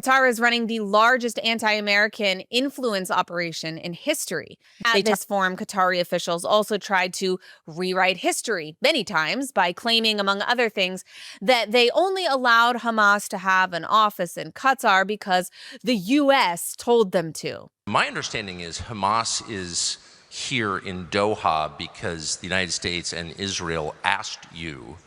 Qatar is running the largest anti-American influence operation in history. At this forum, Qatari officials also tried to rewrite history many times by claiming, among other things, that they only allowed Hamas to have an office in Qatar because the U.S. told them to. My understanding is Hamas is here in Doha because the United States and Israel asked you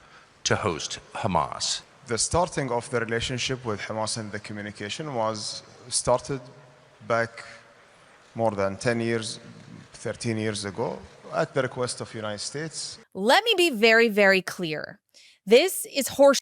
to host Hamas. The starting of the relationship with Hamas and the communication was started back more than 10 years, 13 years ago at the request of the United States. Let me be very, very clear. This is horseshit.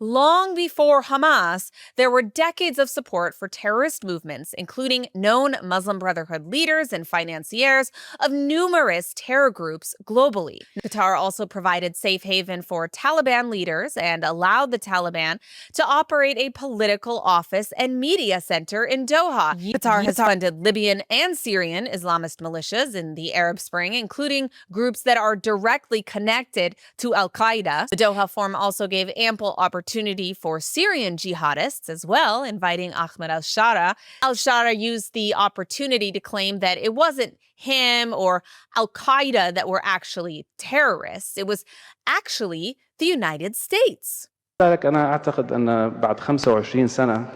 Long before Hamas, there were decades of support for terrorist movements, including known Muslim Brotherhood leaders and financiers of numerous terror groups globally. Qatar also provided safe haven for Taliban leaders and allowed the Taliban to operate a political office and media center in Doha. Qatar has funded Libyan and Syrian Islamist militias in the Arab Spring, including groups that are directly connected to al-Qaeda. The Doha Forum also gave ample opportunity for Syrian jihadists as well, inviting Ahmed al-Shara. Al-Shara used the opportunity to claim that it wasn't him or al-Qaeda that were actually terrorists. It was actually the United States. أنا أعتقد أن بعد 25 سنة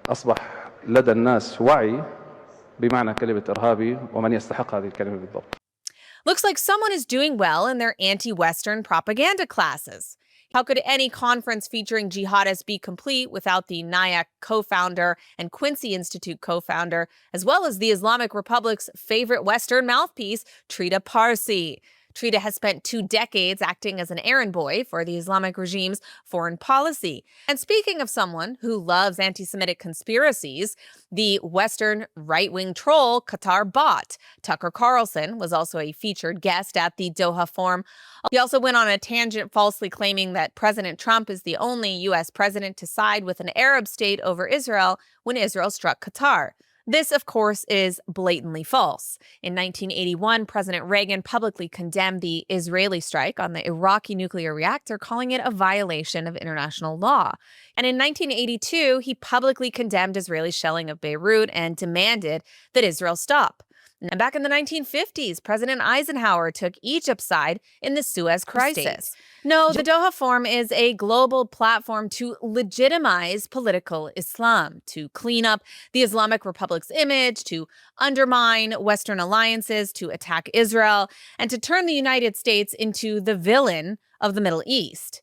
أصبح لدى الناس وعي بمعنى كلمة إرهابي ومن يستحق هذه الكلمة بالضبط. Looks like someone is doing well in their anti-Western propaganda classes. How could any conference featuring jihadists be complete without the NIAC co-founder and Quincy Institute co-founder, as well as the Islamic Republic's favorite Western mouthpiece, Trita Parsi? Trita has spent 2 decades acting as an errand boy for the Islamic regime's foreign policy. And speaking of someone who loves anti-Semitic conspiracies, the Western right-wing troll Qatar bot, Tucker Carlson, was also a featured guest at the Doha Forum. He also went on a tangent falsely claiming that President Trump is the only U.S. president to side with an Arab state over Israel when Israel struck Qatar. This, of course, is blatantly false. In 1981, President Reagan publicly condemned the Israeli strike on the Iraqi nuclear reactor, calling it a violation of international law. And in 1982, he publicly condemned Israeli shelling of Beirut and demanded that Israel stop. And back in the 1950s, President Eisenhower took Egypt's side in the Suez Crisis. No, the Doha Forum is a global platform to legitimize political Islam, to clean up the Islamic Republic's image, to undermine Western alliances, to attack Israel, and to turn the United States into the villain of the Middle East.